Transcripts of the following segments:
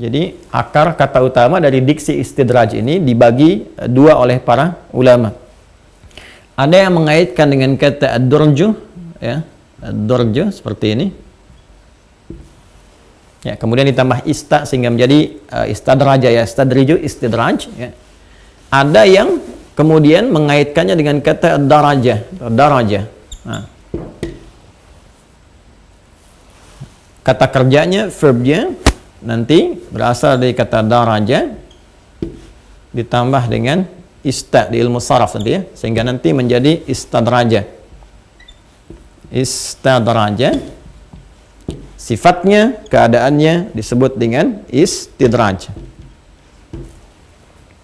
Jadi akar kata utama dari diksi istidraj ini dibagi dua oleh para ulama. Ada yang mengaitkan dengan kata ad-durju, ya, ad-durju seperti ini. Ya, kemudian ditambah ista sehingga menjadi istadraja, ya, istadriju, istidraj, ya. Ada yang kemudian mengaitkannya dengan kata daraja, daraja. Nah. Kata kerjanya, verbnya nanti berasal dari kata daraja ditambah dengan ista di ilmu saraf nanti, ya, sehingga nanti menjadi istadraja. Istadraja. Sifatnya, keadaannya disebut dengan istidraj.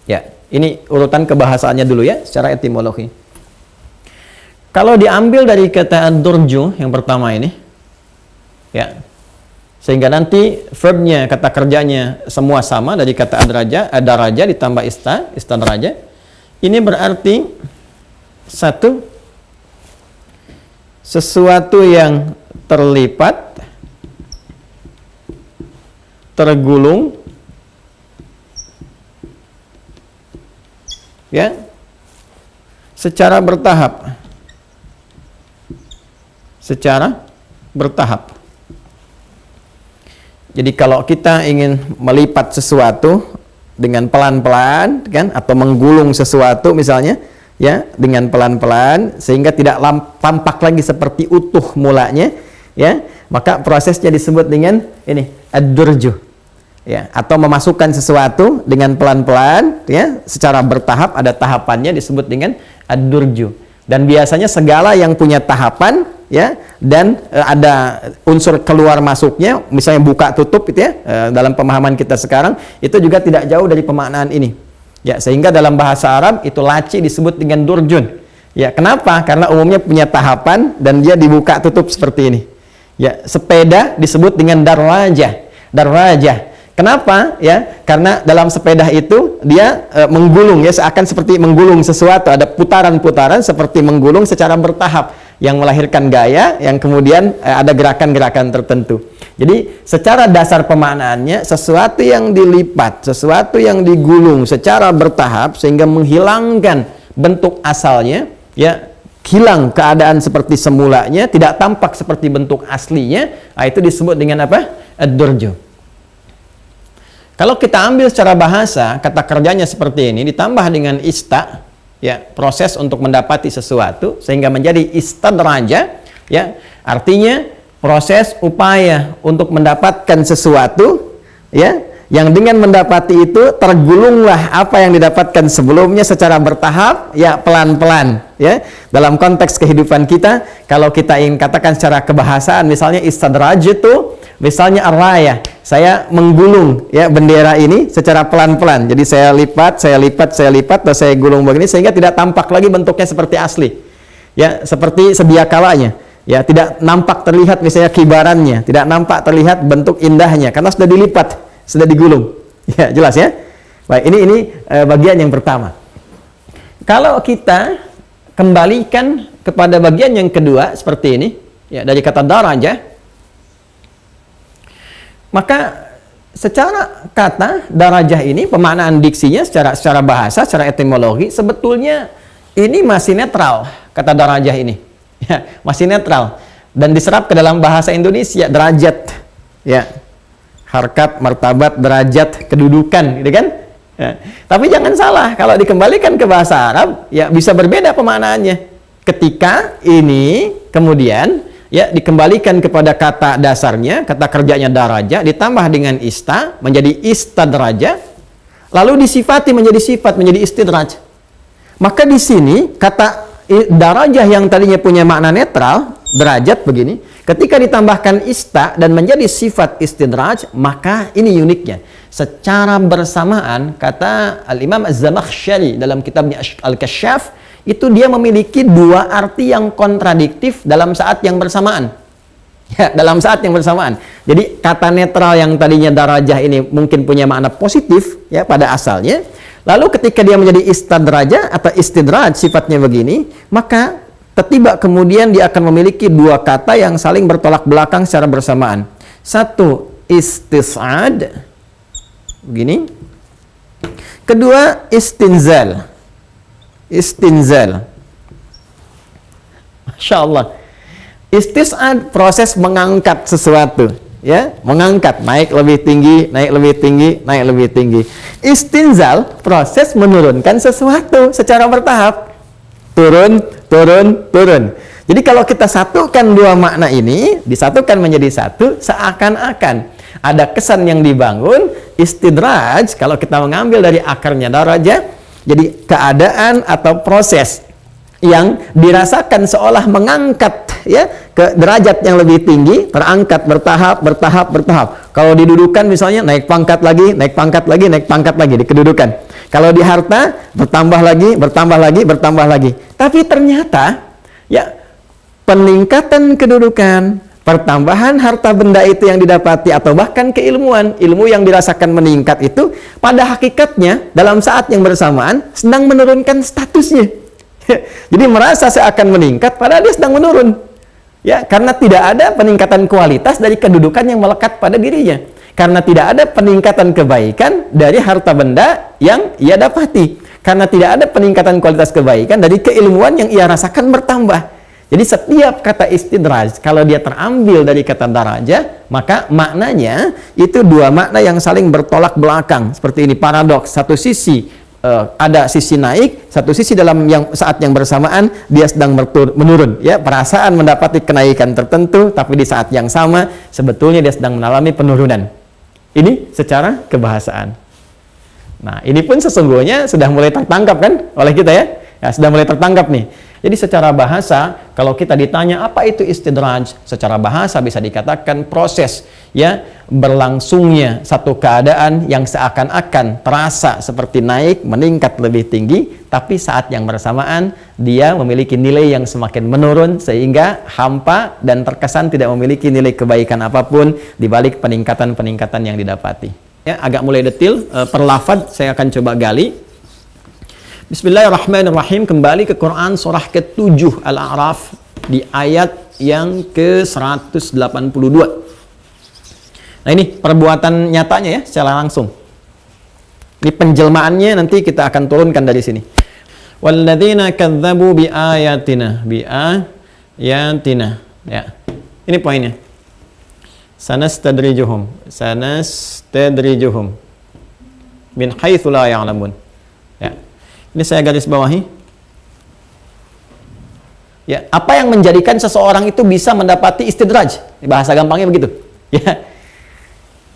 Ya, ini urutan kebahasaannya dulu ya, secara etimologi. Kalau diambil dari kata ad-durju yang pertama ini, ya, sehingga nanti verbnya, kata kerjanya semua sama dari kata adaraja ditambah istadraja. Ini berarti satu, sesuatu yang terlipat, tergulung, ya, secara bertahap. Secara bertahap. Jadi kalau kita ingin melipat sesuatu dengan pelan-pelan, kan, atau menggulung sesuatu misalnya, ya, dengan pelan-pelan sehingga tidak tampak lagi seperti utuh mulanya, ya, maka prosesnya disebut dengan ini ad-durju. Ya, atau memasukkan sesuatu dengan pelan-pelan, ya, secara bertahap, ada tahapannya disebut dengan ad-durju. Dan biasanya segala yang punya tahapan, ya, dan ada unsur keluar masuknya, misalnya buka tutup itu, ya, dalam pemahaman kita sekarang itu juga tidak jauh dari pemaknaan ini. Ya, sehingga dalam bahasa Arab itu laci disebut dengan durjun. Ya, kenapa? Karena umumnya punya tahapan dan dia dibuka tutup seperti ini. Ya, sepeda disebut dengan darwajah. Darwajah. Kenapa? Ya, karena dalam sepeda itu dia menggulung, ya, seakan seperti menggulung sesuatu, ada putaran-putaran seperti menggulung secara bertahap yang melahirkan gaya yang kemudian ada gerakan-gerakan tertentu. Jadi secara dasar pemaknaannya sesuatu yang dilipat, sesuatu yang digulung secara bertahap sehingga menghilangkan bentuk asalnya, ya, hilang keadaan seperti semulanya, tidak tampak seperti bentuk aslinya. Nah, itu disebut dengan apa? Ad-durju. Kalau kita ambil secara bahasa, kata kerjanya seperti ini, ditambah dengan ista, ya, proses untuk mendapati sesuatu, sehingga menjadi istadraja, ya, artinya proses upaya untuk mendapatkan sesuatu, ya, yang dengan mendapati itu tergulunglah apa yang didapatkan sebelumnya secara bertahap, ya, pelan-pelan, ya. Dalam konteks kehidupan kita, kalau kita ingin katakan secara kebahasaan, misalnya istadraj itu, misalnya arraya, saya menggulung, ya, bendera ini secara pelan-pelan. Jadi saya lipat, dan saya gulung begini sehingga tidak tampak lagi bentuknya seperti asli, ya, seperti sedia kalanya. Ya, tidak nampak terlihat misalnya kibarannya, tidak nampak terlihat bentuk indahnya karena sudah dilipat, sudah digulung. Ya, jelas ya. Baik, ini bagian yang pertama. Kalau kita kembalikan kepada bagian yang kedua seperti ini, ya, dari kata daraja, maka secara kata darajah ini pemaknaan diksinya secara bahasa, secara etimologi sebetulnya ini masih netral, kata darajah ini. Ya, masih netral dan diserap ke dalam bahasa Indonesia derajat, ya, harkat, martabat, derajat, kedudukan, gitu kan? Ya. Tapi jangan salah, kalau dikembalikan ke bahasa Arab, ya, bisa berbeda pemaknaannya. Ketika ini kemudian, ya, dikembalikan kepada kata dasarnya, kata kerjanya daraja, ditambah dengan ista menjadi istadraja, lalu disifati menjadi sifat menjadi istidraj. Maka di sini kata darajah yang tadinya punya makna netral, derajat begini, ketika ditambahkan ista dan menjadi sifat istidraj, maka ini uniknya. Secara bersamaan, kata Al-Imam Az-Zamakhsyari dalam kitabnya Al-Kasyaf, itu dia memiliki dua arti yang kontradiktif dalam saat yang bersamaan. Ya, dalam saat yang bersamaan. Jadi kata netral yang tadinya darajah ini mungkin punya makna positif, ya, pada asalnya. Lalu ketika dia menjadi istadraja atau istidraj sifatnya begini, maka tiba kemudian dia akan memiliki dua kata yang saling bertolak belakang secara bersamaan. Satu istis'ad, begini. Kedua, istinzal. Istinzal. Masya Allah. Istis'ad, proses mengangkat sesuatu, ya, mengangkat, naik lebih tinggi, naik lebih tinggi, naik lebih tinggi. Istinzal, proses menurunkan sesuatu secara bertahap, turun, turun, turun. Jadi kalau kita satukan dua makna ini, disatukan menjadi satu, seakan-akan ada kesan yang dibangun. Istidraj, kalau kita mengambil dari akarnya darajah, jadi keadaan atau proses yang dirasakan seolah mengangkat, ya, ke derajat yang lebih tinggi, terangkat bertahap, bertahap, bertahap. Kalau didudukan misalnya naik pangkat lagi, naik pangkat lagi, naik pangkat lagi di kedudukan. Kalau di harta bertambah lagi, bertambah lagi, bertambah lagi. Tapi ternyata, ya, peningkatan kedudukan, pertambahan harta benda itu yang didapati, atau bahkan keilmuan, ilmu yang dirasakan meningkat itu pada hakikatnya dalam saat yang bersamaan sedang menurunkan statusnya. Jadi merasa seakan meningkat padahal dia sedang menurun, ya, karena tidak ada peningkatan kualitas dari kedudukan yang melekat pada dirinya, karena tidak ada peningkatan kebaikan dari harta benda yang ia dapati, karena tidak ada peningkatan kualitas kebaikan dari keilmuan yang ia rasakan bertambah. Jadi setiap kata istidraj kalau dia terambil dari kata darajah, maka maknanya itu dua makna yang saling bertolak belakang, seperti ini, paradoks. Satu sisi ada sisi naik, satu sisi dalam saat yang bersamaan dia sedang menurun, ya, perasaan mendapati kenaikan tertentu, tapi di saat yang sama sebetulnya dia sedang mengalami penurunan. Ini secara kebahasaan. Nah, ini pun sesungguhnya sudah mulai tertangkap kan oleh kita, ya, sudah mulai tertangkap nih. Jadi secara bahasa, kalau kita ditanya apa itu istidraj, secara bahasa bisa dikatakan proses, ya, berlangsungnya satu keadaan yang seakan-akan terasa seperti naik, meningkat lebih tinggi, tapi saat yang bersamaan dia memiliki nilai yang semakin menurun sehingga hampa dan terkesan tidak memiliki nilai kebaikan apapun di balik peningkatan-peningkatan yang didapati. Ya, agak mulai detail per lafaz saya akan coba gali. Bismillahirrahmanirrahim. Kembali ke Quran surah ke-7 Al-A'raf di ayat yang ke-182. Nah, ini perbuatan nyatanya, ya, secara langsung. Ini penjelmaannya nanti kita akan turunkan dari sini. Walladzina kadzdzabu biayatina, ya. Ini poinnya. Sanastadrijuhum min haitsu la ya'lamun. Ya. Ini saya garis bawahi. Ya, apa yang menjadikan seseorang itu bisa mendapati istidraj? Bahasa gampangnya begitu. Ya.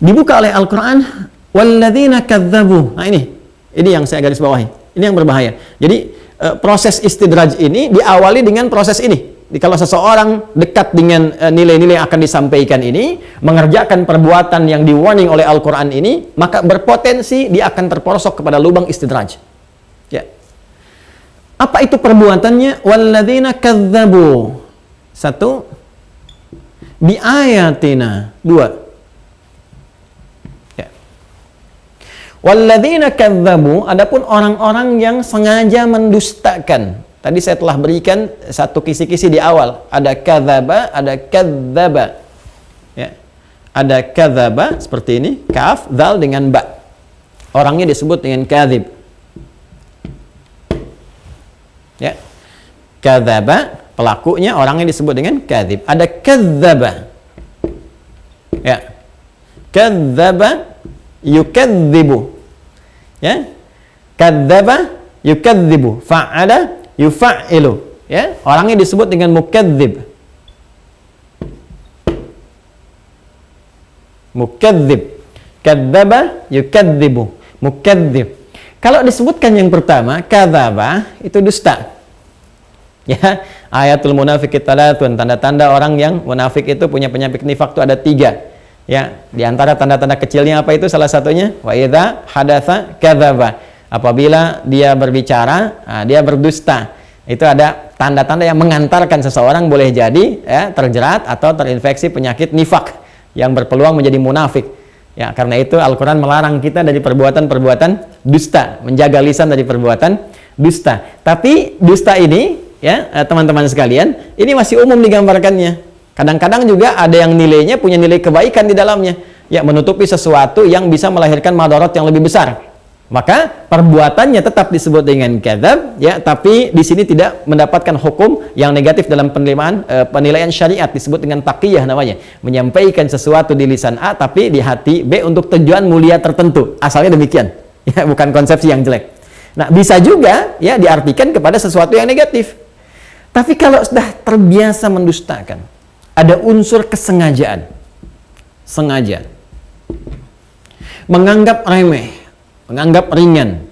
Dibuka oleh Al-Qur'an, walladzina kadzdzabu. Nah, ini yang saya garis bawahi. Ini yang berbahaya. Jadi proses istidraj ini diawali dengan proses ini. Jadi, kalau seseorang dekat dengan nilai-nilai yang akan disampaikan ini, mengerjakan perbuatan yang di-warning oleh Al-Qur'an ini, maka berpotensi dia akan terperosok kepada lubang istidraj. Ya. Apa itu perbuatannya? Walladzina kadzdzabu. 1, biayatina. 2. Ya. Walladzina kadzdzabu, adapun orang-orang yang sengaja mendustakan. Tadi saya telah berikan satu kisi-kisi di awal. Ada kadzaba, ada kadzdzaba. Ya. Ada kadzaba seperti ini, kaf, dzal dengan ba. Orangnya disebut dengan kadzib. Ya, kadzaba, pelakunya orangnya disebut dengan kadzib. Ada kadzaba, ya, kadzaba yukadzibu, ya, kadzaba yukadzibu, fa'ala yufa'ilu, ya, orangnya disebut dengan mukadzib. Mukadzib, kadzaba yukadzibu, mukadzib. Kalau disebutkan yang pertama, kadzaba, itu dusta. Ya, ayatul munafiq talatun, tanda-tanda orang yang munafik itu punya penyakit nifak itu ada 3. Ya, di antara tanda-tanda kecilnya apa itu? Salah satunya wa idza hadatsa kadzaba. Apabila dia berbicara, dia berdusta. Itu ada tanda-tanda yang mengantarkan seseorang boleh jadi, ya, terjerat atau terinfeksi penyakit nifak yang berpeluang menjadi munafik. Ya, karena itu Al-Quran melarang kita dari perbuatan-perbuatan dusta, menjaga lisan dari perbuatan dusta. Tapi dusta ini, ya, teman-teman sekalian, ini masih umum digambarkannya. Kadang-kadang juga ada yang nilainya punya nilai kebaikan di dalamnya. ya menutupi sesuatu yang bisa melahirkan madarat yang lebih besar. Maka perbuatannya tetap disebut dengan kadzab, ya, tapi di sini tidak mendapatkan hukum yang negatif dalam penilaian syariat, disebut dengan taqiyah namanya, menyampaikan sesuatu di lisan A tapi di hati B untuk tujuan mulia tertentu. Asalnya demikian, ya, bukan konsepsi yang jelek. Nah, bisa juga ya diartikan kepada sesuatu yang negatif. Tapi kalau sudah terbiasa mendustakan, ada unsur kesengajaan, sengaja, menganggap remeh, menganggap ringan,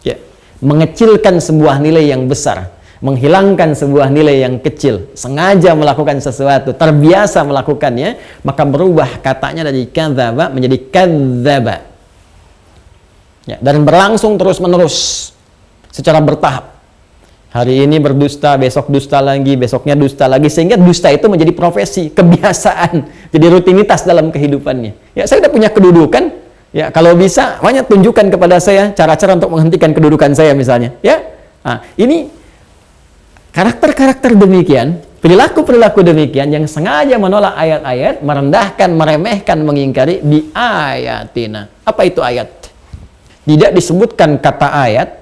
ya, mengecilkan sebuah nilai yang besar, menghilangkan sebuah nilai yang kecil, sengaja melakukan sesuatu, terbiasa melakukannya, maka berubah katanya dari kadzaba menjadi kadzaba, ya, dan berlangsung terus-menerus secara bertahap. Hari ini berdusta, besok dusta lagi, besoknya dusta lagi, sehingga dusta itu menjadi profesi, kebiasaan, jadi rutinitas dalam kehidupannya. Ya, saya sudah punya kedudukan. Ya, kalau bisa, banyak tunjukkan kepada saya cara-cara untuk menghentikan kedudukan saya misalnya. Ya, nah, ini karakter-karakter demikian, perilaku-perilaku demikian yang sengaja menolak ayat-ayat, merendahkan, meremehkan, mengingkari di ayatina. Apa itu ayat? Tidak disebutkan kata ayat,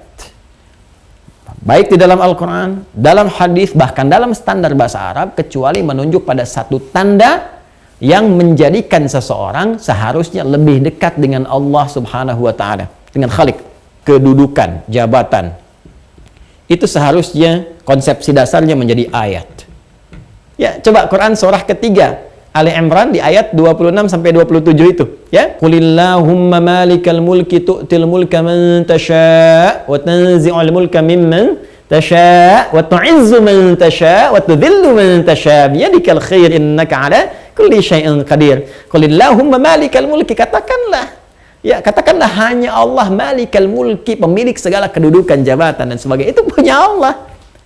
baik di dalam Al-Quran, dalam hadis, bahkan dalam standar bahasa Arab, kecuali menunjuk pada satu tanda yang menjadikan seseorang seharusnya lebih dekat dengan Allah Subhanahu wa Ta'ala, dengan Khalik, kedudukan, jabatan. Itu seharusnya konsepsi dasarnya menjadi ayat. Ya, coba Quran surah ketiga Ali Imran di ayat 26 sampai 27 itu, ya. Qulillahumma malikal mulki tu'til mulka man tasha' wa tanzi'ul mulka mimman tasha' wa tu'izzu man tasha' wa tudhillu man tasha' biyadikal khair innaka 'ala kulli syai'in qadir. Qulillahumma malikal mulki, katakanlah, ya, katakanlah hanya Allah malikal mulki, pemilik segala kedudukan, jabatan dan sebagainya, itu punya Allah.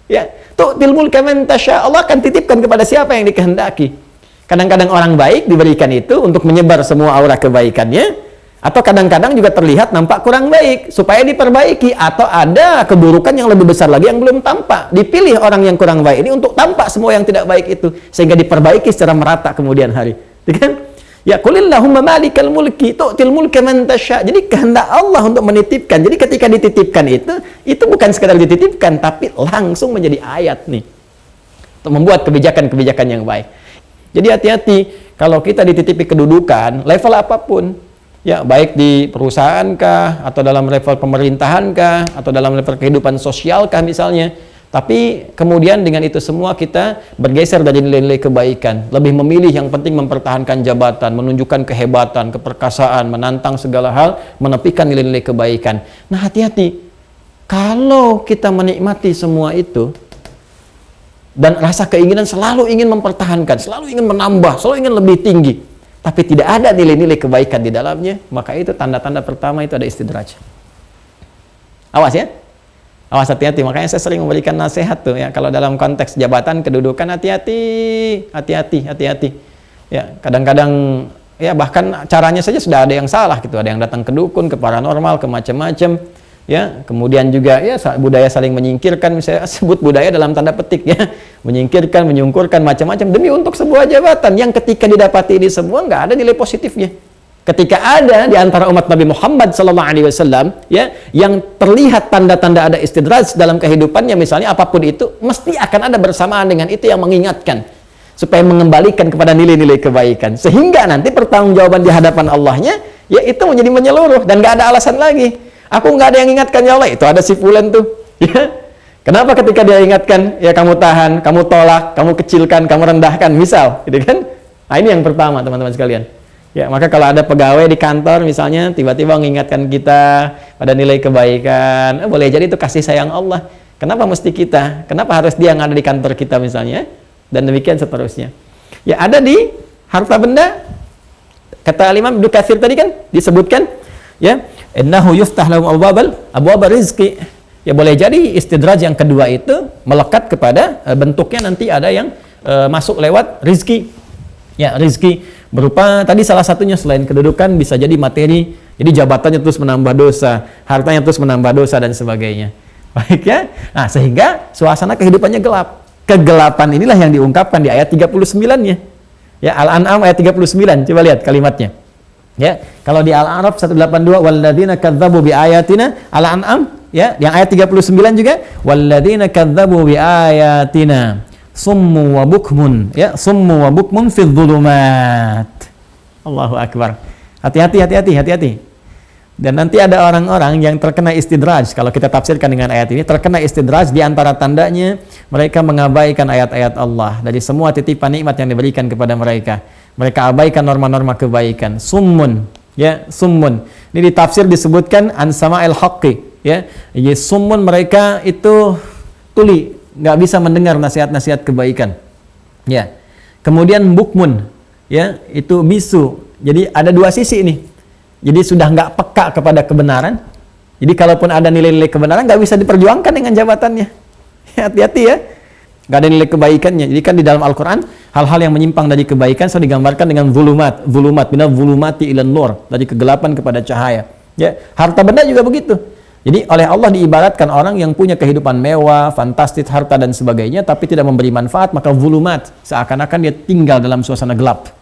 Ya, tu'til mulka man tasha', Allah akan titipkan kepada siapa yang dikehendaki. Kadang-kadang orang baik diberikan itu untuk menyebar semua aura kebaikannya, atau kadang-kadang juga terlihat nampak kurang baik supaya diperbaiki, atau ada keburukan yang lebih besar lagi yang belum tampak, dipilih orang yang kurang baik ini untuk tampak semua yang tidak baik itu, sehingga diperbaiki secara merata kemudian hari, kan? Ya, qulillahumma malikal mulki tu'til mulka man tasha'. Jadi kehendak Allah untuk menitipkan. Jadi ketika dititipkan itu bukan sekadar dititipkan, tapi langsung menjadi ayat nih untuk membuat kebijakan-kebijakan yang baik. Jadi hati-hati kalau kita dititipi kedudukan level apapun, ya, baik di perusahaan kah, atau dalam level pemerintahan kah, atau dalam level kehidupan sosial kah misalnya, tapi kemudian dengan itu semua kita bergeser dari nilai-nilai kebaikan, lebih memilih yang penting mempertahankan jabatan, menunjukkan kehebatan, keperkasaan, menantang segala hal, menepikan nilai-nilai kebaikan. Nah, hati-hati kalau kita menikmati semua itu dan rasa keinginan selalu ingin mempertahankan, selalu ingin menambah, selalu ingin lebih tinggi, tapi tidak ada nilai-nilai kebaikan di dalamnya, maka itu tanda-tanda pertama itu ada istidraj. Awas ya, awas, hati-hati. Makanya saya sering memberikan nasihat tuh, ya, kalau dalam konteks jabatan, kedudukan, hati-hati, hati-hati, hati-hati. Ya, kadang-kadang ya bahkan caranya saja sudah ada yang salah gitu, ada yang datang ke dukun, ke paranormal, ke macam-macam. Ya, kemudian juga ya budaya saling menyingkirkan, misalnya sebut budaya dalam tanda petik, ya, menyingkirkan, menyungkurkan macam-macam demi untuk sebuah jabatan yang ketika didapati ini semua nggak ada nilai positifnya. Ketika ada di antara umat Nabi Muhammad SAW, ya, yang terlihat tanda-tanda ada istidraj dalam kehidupannya, misalnya apapun itu, mesti akan ada bersamaan dengan itu yang mengingatkan supaya mengembalikan kepada nilai-nilai kebaikan, sehingga nanti pertanggungjawaban di hadapan Allahnya, ya, itu menjadi menyeluruh dan nggak ada alasan lagi. Aku nggak ada yang ingatkan, ya Allah, itu ada si fulan tuh, ya. Kenapa ketika dia ingatkan, ya kamu tahan, kamu tolak, kamu kecilkan, kamu rendahkan, misal, gitu kan? Nah, ini yang pertama, teman-teman sekalian. Ya, maka kalau ada pegawai di kantor misalnya tiba-tiba mengingatkan kita pada nilai kebaikan, boleh jadi itu kasih sayang Allah. Kenapa mesti kita? Kenapa harus dia yang ada di kantor kita misalnya? Dan demikian seterusnya. Ya, ada di harta benda. Kata Imam Ibnu Katsir tadi kan disebutkan, ya, innahu yuftah lahum abwabal rizqi. Ya, boleh jadi istidraj yang kedua itu melekat kepada bentuknya nanti ada yang masuk lewat rizki. Ya, rizki berupa tadi salah satunya selain kedudukan bisa jadi materi. Jadi jabatannya terus menambah dosa, hartanya terus menambah dosa dan sebagainya. Baik, ya. Nah, sehingga suasana kehidupannya gelap. Kegelapan inilah yang diungkapkan di ayat 39-nya. Ya, Al-An'am ayat 39, coba lihat kalimatnya. Ya, kalau di Al-A'raf 182 walladzina kadzdzabu biayatina, Al-An'am ya, yang ayat 39 juga walladzina kadzdzabu biayatina summu wa bukmun, ya, summu wa bukmun fidz dzulumat. Allahu akbar. Hati-hati. Dan nanti ada orang-orang yang terkena istidraj. Kalau kita tafsirkan dengan ayat ini, terkena istidraj di antara tandanya mereka mengabaikan ayat-ayat Allah dari semua titipan nikmat yang diberikan kepada mereka. Mereka abaikan norma-norma kebaikan. Summun, ya, summun. Ini ditafsir disebutkan an sama'il haqqi, ya. Jadi summun mereka itu tuli, nggak bisa mendengar nasihat-nasihat kebaikan. Ya. Kemudian bukmun, ya, itu bisu. Jadi ada dua sisi ini. Jadi sudah nggak peka kepada kebenaran. Jadi kalaupun ada nilai-nilai kebenaran nggak bisa diperjuangkan dengan jabatannya. Hati-hati ya. Nggak ada nilai kebaikannya. Jadi kan di dalam Al-Quran hal-hal yang menyimpang dari kebaikan sudah digambarkan dengan zulumat, minal zulumati ilan nur, dari kegelapan kepada cahaya. Ya, harta benda juga begitu. Jadi oleh Allah diibaratkan orang yang punya kehidupan mewah, fantastis, harta dan sebagainya, tapi tidak memberi manfaat, maka zulumat, seakan-akan dia tinggal dalam suasana gelap.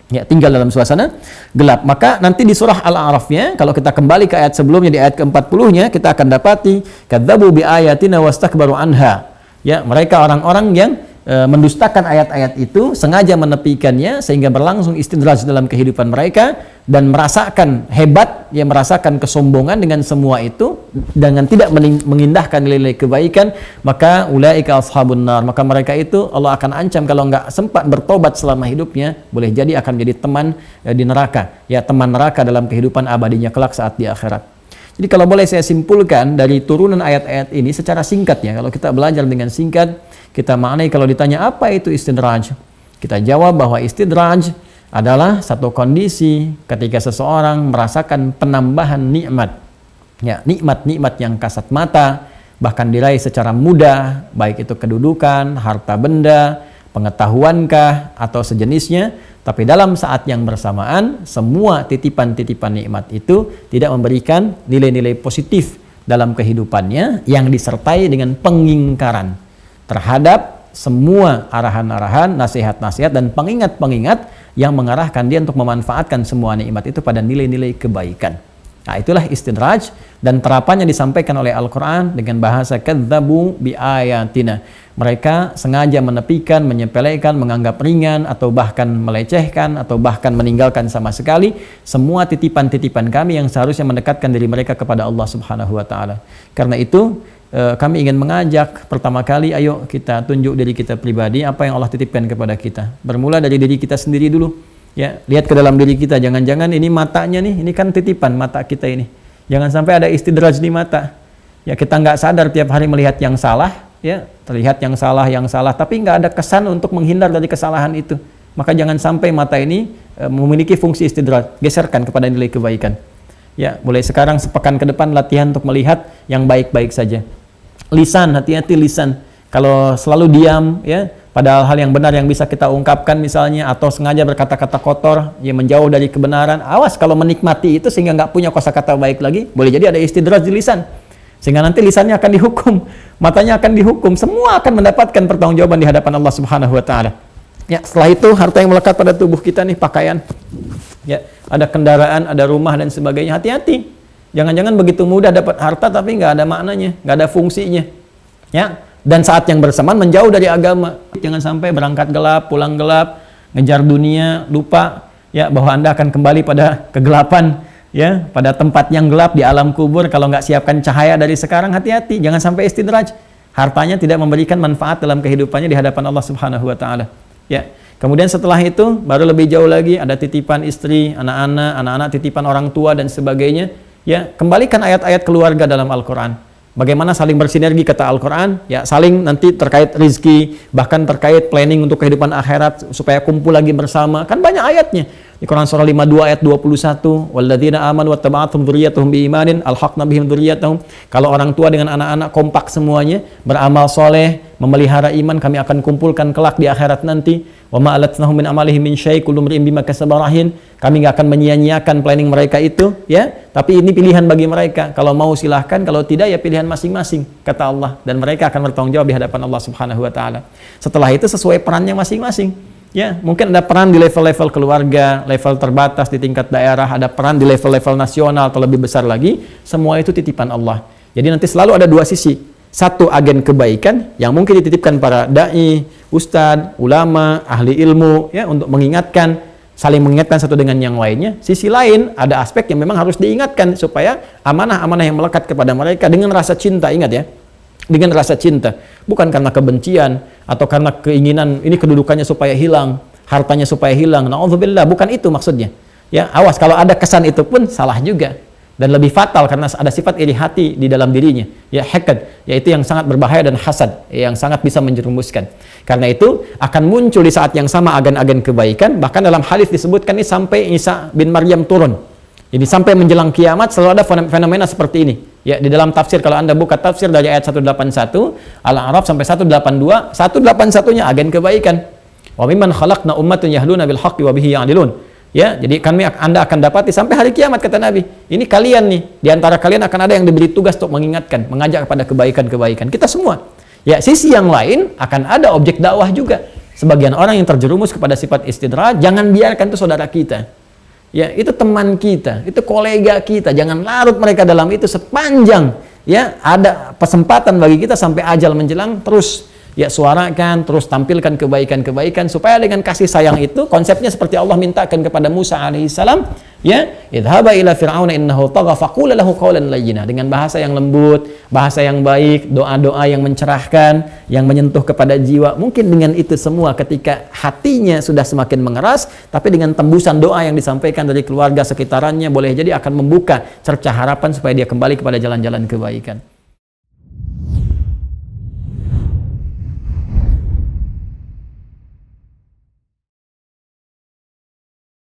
Ya, tinggal dalam suasana gelap. Maka nanti di surah Al-A'rafnya, kalau kita kembali ke ayat sebelumnya, di ayat ke-40-nya, kita akan dapati kadzdzabu biayatina wastakbaru anha. Ya, mereka orang-orang yang mendustakan ayat-ayat itu, sengaja menepikannya sehingga berlangsung istidraj dalam kehidupan mereka dan merasakan hebat, ya, merasakan kesombongan dengan semua itu, dengan tidak mengindahkan nilai-nilai kebaikan, maka ulaika ashabun nar, maka mereka itu Allah akan ancam kalau nggak sempat bertobat selama hidupnya, boleh jadi akan jadi teman di neraka, ya, teman neraka dalam kehidupan abadinya kelak saat di akhirat. Jadi kalau boleh saya simpulkan dari turunan ayat-ayat ini secara singkat, ya, kalau kita belajar dengan singkat, kita maknai kalau ditanya apa itu istidraj, kita jawab bahwa istidraj adalah satu kondisi ketika seseorang merasakan penambahan nikmat, ya, nikmat-nikmat yang kasat mata, bahkan diraih secara mudah, baik itu kedudukan, harta benda, pengetahuankah, atau sejenisnya, tapi dalam saat yang bersamaan, semua titipan-titipan nikmat itu tidak memberikan nilai-nilai positif dalam kehidupannya yang disertai dengan pengingkaran terhadap semua arahan-arahan, nasihat-nasihat, dan pengingat-pengingat yang mengarahkan dia untuk memanfaatkan semua nikmat itu pada nilai-nilai kebaikan. Nah, itulah istidraj, dan terapannya disampaikan oleh Al-Quran dengan bahasa kadzdzabu biayatina. Mereka sengaja menepikan, menyepelekan, menganggap ringan, atau bahkan melecehkan, atau bahkan meninggalkan sama sekali semua titipan-titipan kami yang seharusnya mendekatkan diri mereka kepada Allah Subhanahu wa Ta'ala. Karena itu kami ingin mengajak pertama kali, ayo kita tunjuk diri kita pribadi, apa yang Allah titipkan kepada kita. Bermula dari diri kita sendiri dulu. Ya, lihat ke dalam diri kita, jangan-jangan ini matanya nih, ini kan titipan mata kita ini. Jangan sampai ada istidraj di mata. Ya, kita nggak sadar tiap hari melihat yang salah, ya, terlihat yang salah, tapi nggak ada kesan untuk menghindar dari kesalahan itu. Maka jangan sampai mata ini memiliki fungsi istidraj, geserkan kepada nilai kebaikan. Ya, mulai sekarang sepekan ke depan latihan untuk melihat yang baik-baik saja. Lisan, hati-hati lisan. Kalau selalu diam, ya, padahal hal yang benar yang bisa kita ungkapkan misalnya, atau sengaja berkata-kata kotor, ya, menjauh dari kebenaran, awas kalau menikmati itu sehingga nggak punya kosakata baik lagi, boleh jadi ada istidraj di lisan. Sehingga nanti lisannya akan dihukum, matanya akan dihukum, semua akan mendapatkan pertanggungjawaban di hadapan Allah Subhanahu wa Ta'ala. Ya, setelah itu harta yang melekat pada tubuh kita nih, pakaian, ya, ada kendaraan, ada rumah dan sebagainya, hati-hati. Jangan-jangan begitu mudah dapat harta tapi nggak ada maknanya, nggak ada fungsinya. Ya, dan saat yang bersamaan menjauh dari agama. Jangan sampai berangkat gelap, pulang gelap, ngejar dunia, lupa, ya, bahwa Anda akan kembali pada kegelapan, ya, pada tempat yang gelap di alam kubur. Kalau nggak siapkan cahaya dari sekarang, hati-hati, jangan sampai istidraj. Hartanya tidak memberikan manfaat dalam kehidupannya di hadapan Allah Subhanahu wa Ta'ala. Ya. Kemudian setelah itu baru lebih jauh lagi, ada titipan istri, anak-anak, titipan orang tua dan sebagainya. Ya, kembalikan ayat-ayat keluarga dalam Al-Quran. Bagaimana saling bersinergi kata Al-Quran, ya, saling nanti terkait rizki, bahkan terkait planning untuk kehidupan akhirat supaya kumpul lagi bersama. Kan banyak ayatnya. Di Quran surah 52 ayat 21, walladzina amanu wattaba'athum dzurriyyatuhum biimanin alhaqna bihim dzurriyyatahum. Kalau orang tua dengan anak-anak kompak semuanya, beramal soleh, memelihara iman, kami akan kumpulkan kelak di akhirat nanti. Wa ma alatnahum min amalihim min syai' kullu imrin bima kasaba rahin. Kami nggak akan menyia-nyiakan planning mereka itu, ya. Tapi ini pilihan bagi mereka. Kalau mau silahkan, kalau tidak ya pilihan masing-masing, kata Allah. Dan mereka akan bertanggung jawab di hadapan Allah Subhanahu wa Ta'ala. Setelah itu sesuai perannya masing-masing. Ya, mungkin ada peran di level-level keluarga, level terbatas di tingkat daerah, ada peran di level-level nasional atau lebih besar lagi. Semua itu titipan Allah. Jadi nanti selalu ada dua sisi. Satu agen kebaikan yang mungkin dititipkan para dai, ustadz, ulama, ahli ilmu ya untuk mengingatkan, saling mengingatkan satu dengan yang lainnya. Sisi lain ada aspek yang memang harus diingatkan supaya amanah-amanah yang melekat kepada mereka dengan rasa cinta, ingat ya. Dengan rasa cinta, bukan karena kebencian atau karena keinginan ini kedudukannya supaya hilang, hartanya supaya hilang. Na'udzubillah, bukan itu maksudnya. Ya, awas kalau ada kesan itu pun salah juga dan lebih fatal karena ada sifat iri hati di dalam dirinya. Ya, hasad, yaitu yang sangat berbahaya dan hasad, yang sangat bisa menjerumuskan. Karena itu akan muncul di saat yang sama agen-agen kebaikan, bahkan dalam hadis disebutkan ini sampai Isa bin Maryam turun. Jadi sampai menjelang kiamat selalu ada fenomena seperti ini. Ya, di dalam tafsir kalau Anda buka tafsir dari ayat 181 Al-A'raf sampai 182, 181-nya agen kebaikan. Wa mimman khalaqna ummatun yahduna bil haqqi wa bihi ya'dilun. Ya, jadi Anda akan dapati sampai hari kiamat kata Nabi. Ini kalian nih, di antara kalian akan ada yang diberi tugas untuk mengingatkan, mengajak kepada kebaikan-kebaikan. Kita semua. Ya, sisi yang lain akan ada objek dakwah juga. Sebagian orang yang terjerumus kepada sifat istidraj, jangan biarkan itu saudara kita. Ya, itu teman kita, itu kolega kita. Jangan larut mereka dalam itu sepanjang ya ada kesempatan bagi kita sampai ajal menjelang, terus ya suarakan, terus tampilkan kebaikan-kebaikan supaya dengan kasih sayang itu konsepnya seperti Allah mintakan kepada Musa alaihissalam, ya, idhaba ila fir'auna innahu tagha faqul lahu qawlan layyina, dengan bahasa yang lembut, bahasa yang baik, doa-doa yang mencerahkan, yang menyentuh kepada jiwa. Mungkin dengan itu semua ketika hatinya sudah semakin mengeras, tapi dengan tembusan doa yang disampaikan dari keluarga sekitarannya boleh jadi akan membuka cerca harapan supaya dia kembali kepada jalan-jalan kebaikan.